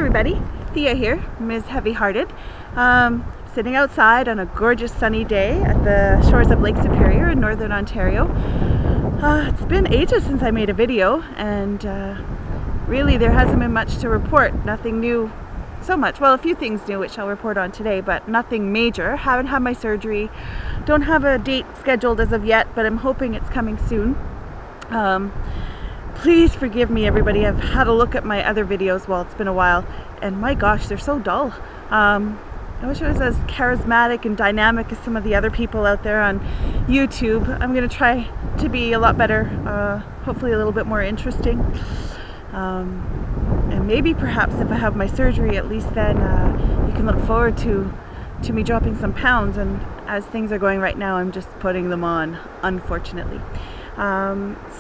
everybody, Thea here, Ms. Heavy Hearted, sitting outside on a gorgeous sunny day at the shores of Lake Superior in Northern Ontario. It's been ages since I made a video, and really there hasn't been much to report. Nothing new so much. Well, a few things new which I'll report on today, but nothing major. Haven't had my surgery, don't have a date scheduled as of yet, but I'm hoping it's coming soon. Please forgive me, everybody. I've had a look at my other videos. Well, it's been a while, and my gosh, they're so dull. I wish I was as charismatic and dynamic as some of the other people out there on YouTube. I'm going to try to be a lot better, hopefully a little bit more interesting. And maybe perhaps if I have my surgery, at least then you can look forward to me dropping some pounds. And as things are going right now, I'm just putting them on, unfortunately.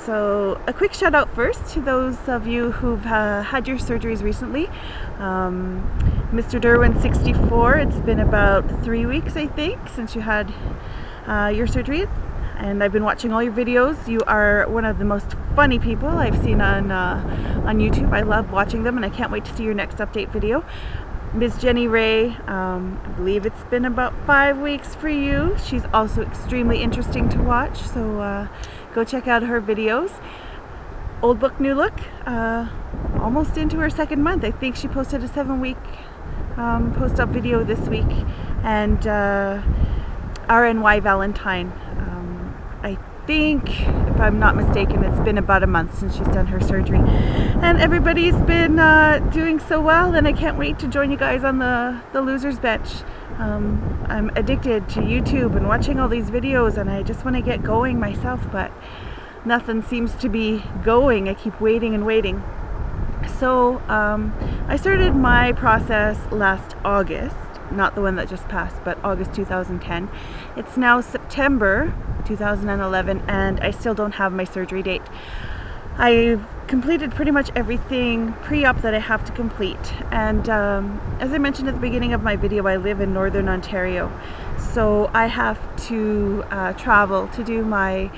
So a quick shout out first to those of you who've had your surgeries recently. Mr. Derwin 64, it's been about 3 weeks I think since you had your surgery, and I've been watching all your videos. You are one of the most funny people I've seen on YouTube. I love watching them, and I can't wait to see your next update video. Ms. Jenny Ray, I believe it's been about 5 weeks for you. She's also extremely interesting to watch, so go check out her videos. Old Book, New Look, almost into her second month. I think she posted a 7-week post-up video this week. And RNY Valentine, I think, if I'm not mistaken, it's been about a month since she's done her surgery. And everybody's been doing so well, and I can't wait to join you guys on the loser's bench. I'm addicted to YouTube and watching all these videos, and I just want to get going myself, but nothing seems to be going. I keep waiting and waiting. So I started my process last August, not the one that just passed, but August 2010. It's now September 2011, and I still don't have my surgery date. I've completed pretty much everything pre-op that I have to complete, and as I mentioned at the beginning of my video, I live in Northern Ontario, so I have to travel to do my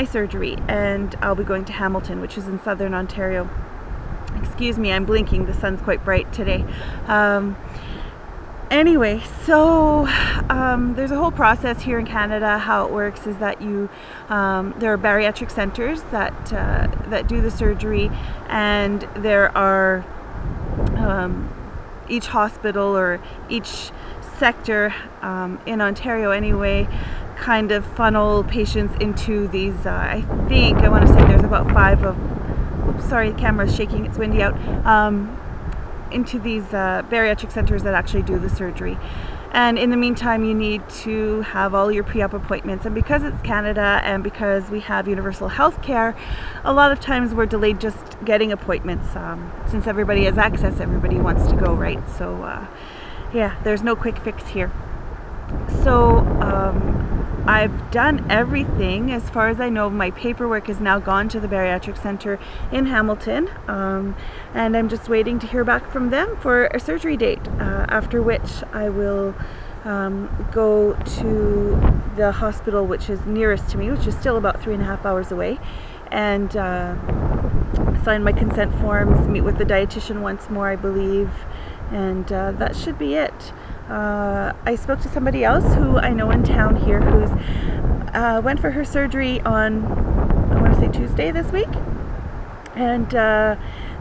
surgery, and I'll be going to Hamilton, which is in Southern Ontario. Excuse me, I'm blinking, the sun's quite bright today. Anyway, so there's a whole process here in Canada. How it works is that there are bariatric centers that do the surgery, and there are each hospital or each sector in Ontario anyway kind of funnel patients into these. I want to say there's about 5 of. Oops, sorry, the camera's shaking. It's windy out. Into these bariatric centers that actually do the surgery. And in the meantime, you need to have all your pre-op appointments. And because it's Canada and because we have universal health care, a lot of times we're delayed just getting appointments. Since everybody has access, everybody wants to go, right? So yeah, there's no quick fix here. So I've done everything. As far as I know, my paperwork has now gone to the bariatric center in Hamilton, and I'm just waiting to hear back from them for a surgery date, after which I will go to the hospital which is nearest to me, which is still about 3.5 hours away, and sign my consent forms, meet with the dietitian once more, I believe, and that should be it. I spoke to somebody else who I know in town here who's went for her surgery on, I want to say Tuesday this week, and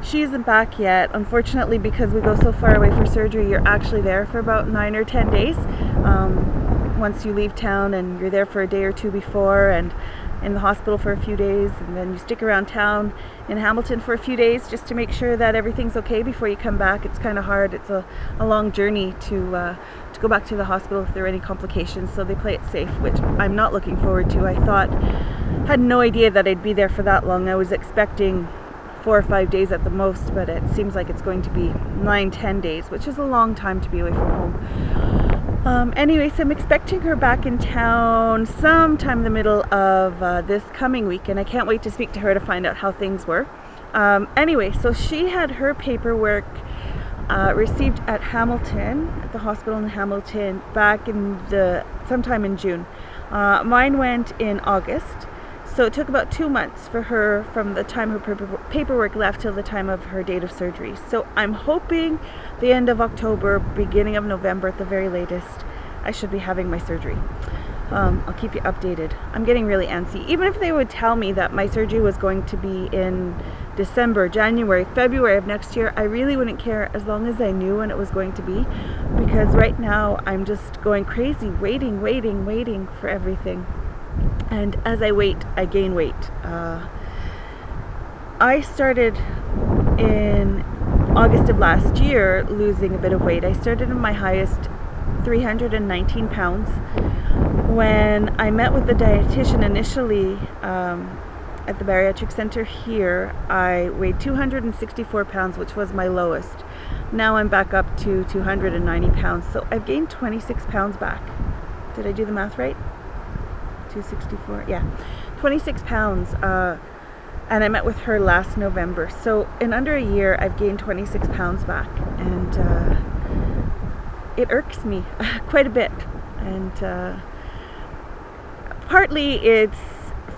she isn't back yet. Unfortunately, because we go so far away for surgery, you're actually there for about 9 or 10 days once you leave town, and you're there for a day or two before, and in the hospital for a few days, and then you stick around town in Hamilton for a few days just to make sure that everything's okay before you come back. It's kind of hard. It's a long journey to go back to the hospital if there are any complications, so they play it safe, which I'm not looking forward to. Had no idea that I'd be there for that long. I was expecting 4 or 5 days at the most, but it seems like it's going to be 9-10 days, which is a long time to be away from home. Anyway, so I'm expecting her back in town sometime in the middle of this coming week, and I can't wait to speak to her to find out how things were. Anyway, so she had her paperwork received at Hamilton, at the hospital in Hamilton, back in sometime in June. Mine went in August, So it took about 2 months for her from the time her paperwork left till the time of her date of surgery. So I'm hoping the end of October, beginning of November at the very latest, I should be having my surgery. I'll keep you updated. I'm getting really antsy. Even if they would tell me that my surgery was going to be in December, January, February of next year, I really wouldn't care as long as I knew when it was going to be, because right now I'm just going crazy, waiting for everything. And as I wait, I gain weight. I started in August of last year losing a bit of weight. I started in my highest 319 pounds. When I met with the dietitian initially at the bariatric center here, I weighed 264 pounds, which was my lowest. Now I'm back up to 290 pounds. So I've gained 26 pounds back. Did I do the math right? 264, yeah, 26 pounds. And I met with her last November. So in under a year, I've gained 26 pounds back. And it irks me quite a bit. And partly it's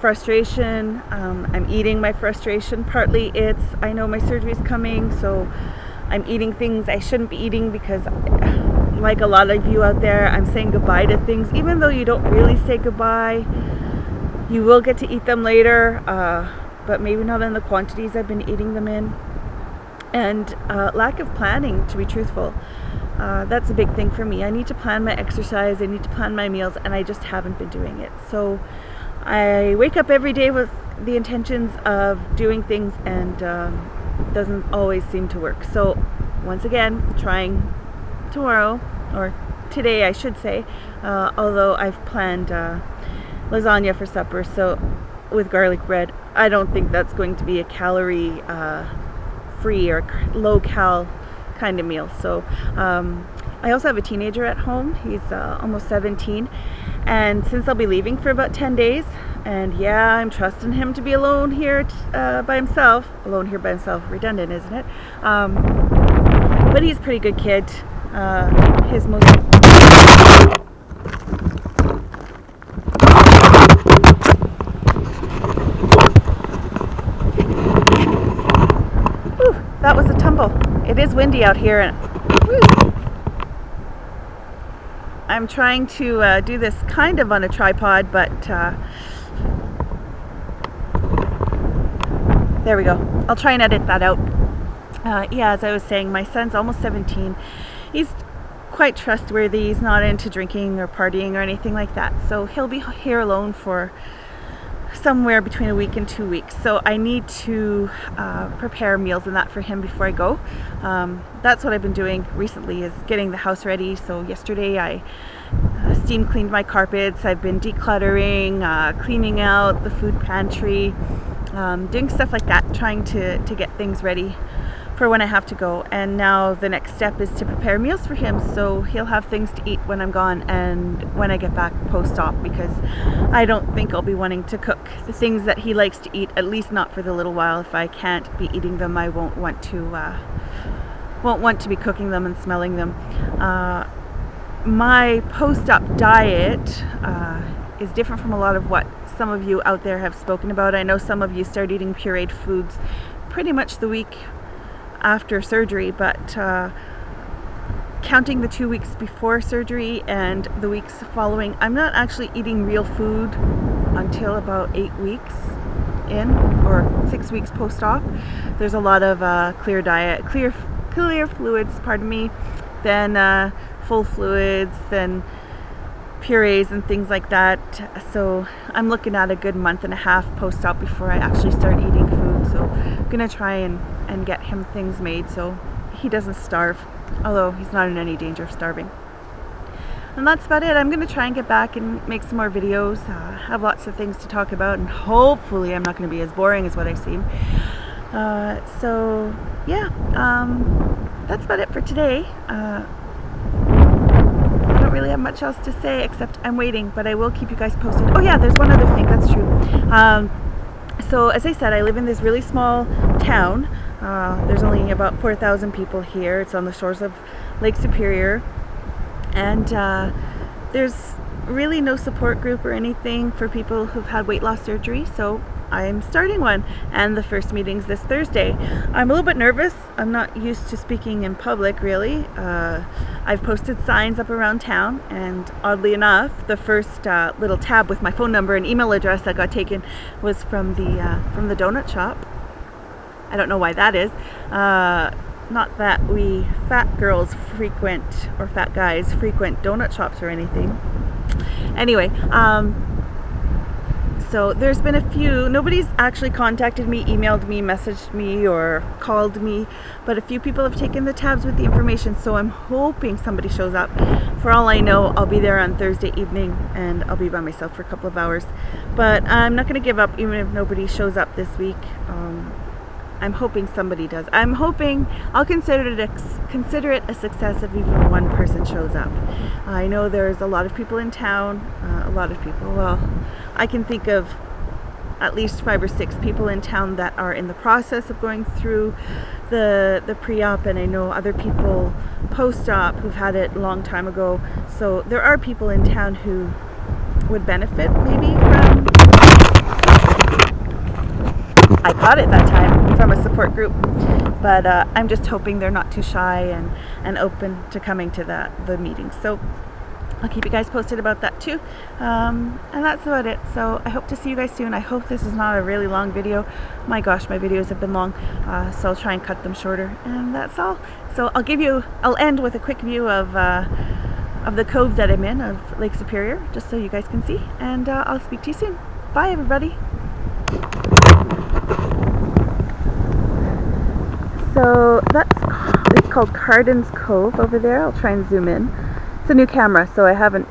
frustration. I'm eating my frustration. Partly it's I know my surgery's coming, so I'm eating things I shouldn't be eating because, like a lot of you out there, I'm saying goodbye to things. Even though you don't really say goodbye, you will get to eat them later, but maybe not in the quantities I've been eating them in. And lack of planning, to be truthful. That's a big thing for me. I need to plan my exercise, I need to plan my meals, and I just haven't been doing it. So I wake up every day with the intentions of doing things, and doesn't always seem to work. So once again, trying tomorrow, or today I should say, although I've planned lasagna for supper, so with garlic bread. I don't think that's going to be a calorie free or low cal kind of meal. So I also have a teenager at home. He's almost 17, and since I'll be leaving for about 10 days, and yeah, I'm trusting him to be alone here by himself. Alone here by himself, redundant, isn't it? But he's a pretty good kid. His most Whew, that was a tumble. It is windy out here, and I'm trying to do this kind of on a tripod, but there we go. I'll try and edit that out. Yeah, as I was saying, my son's almost 17. He's quite trustworthy. He's not into drinking or partying or anything like that. So he'll be here alone for somewhere between a week and 2 weeks. So I need to prepare meals and that for him before I go. That's what I've been doing recently, is getting the house ready. So yesterday I steam cleaned my carpets. I've been decluttering, cleaning out the food pantry, doing stuff like that, trying to get things ready for when I have to go. And now the next step is to prepare meals for him, so he'll have things to eat when I'm gone and when I get back post-op, because I don't think I'll be wanting to cook the things that he likes to eat, at least not for the little while. If I can't be eating them, I won't want to be cooking them and smelling them. My post-op diet is different from a lot of what some of you out there have spoken about. I know some of you start eating pureed foods pretty much the week after surgery, but counting the 2 weeks before surgery and the weeks following, I'm not actually eating real food until about 8 weeks in, or 6 weeks post-op. There's a lot of clear fluids, pardon me, then full fluids, then purees and things like that. So I'm looking at a good month and a half post-op before I actually start eating food. So I'm gonna try and get him things made so he doesn't starve, although he's not in any danger of starving. And that's about it. I'm gonna try and get back and make some more videos, have lots of things to talk about, and hopefully I'm not gonna be as boring as what I seem. So yeah, that's about it for today. I don't really have much else to say except I'm waiting, but I will keep you guys posted. Oh yeah, there's one other thing, that's true. So as I said, I live in this really small town. There's only about 4,000 people here. It's on the shores of Lake Superior, and there's really no support group or anything for people who've had weight loss surgery, so I'm starting one, and the first meeting's this Thursday. I'm a little bit nervous. I'm not used to speaking in public, really. I've posted signs up around town, and oddly enough, the first little tab with my phone number and email address that got taken was from the donut shop. I don't know why that is. Not that we fat girls frequent, or fat guys frequent donut shops or anything. Anyway, so there's been a few, nobody's actually contacted me, emailed me, messaged me, or called me, but a few people have taken the tabs with the information, so I'm hoping somebody shows up. For all I know, I'll be there on Thursday evening, and I'll be by myself for a couple of hours, but I'm not going to give up even if nobody shows up this week. I'm hoping somebody does. I'm hoping I'll consider it a success if even one person shows up. I know there's a lot of people in town, well, I can think of at least 5 or 6 people in town that are in the process of going through the pre-op, and I know other people post-op who've had it a long time ago. So there are people in town who would benefit maybe from, I caught it that time, from a support group, but I'm just hoping they're not too shy and open to coming to the meeting. So I'll keep you guys posted about that too, and that's about it. So I hope to see you guys soon. I hope this is not a really long video. My gosh, my videos have been long, so I'll try and cut them shorter, and that's all. So I'll end with a quick view of the cove that I'm in, of Lake Superior, just so you guys can see, and I'll speak to you soon. Bye everybody. So it's called Cardin's Cove over there. I'll try and zoom in. It's a new camera, so I haven't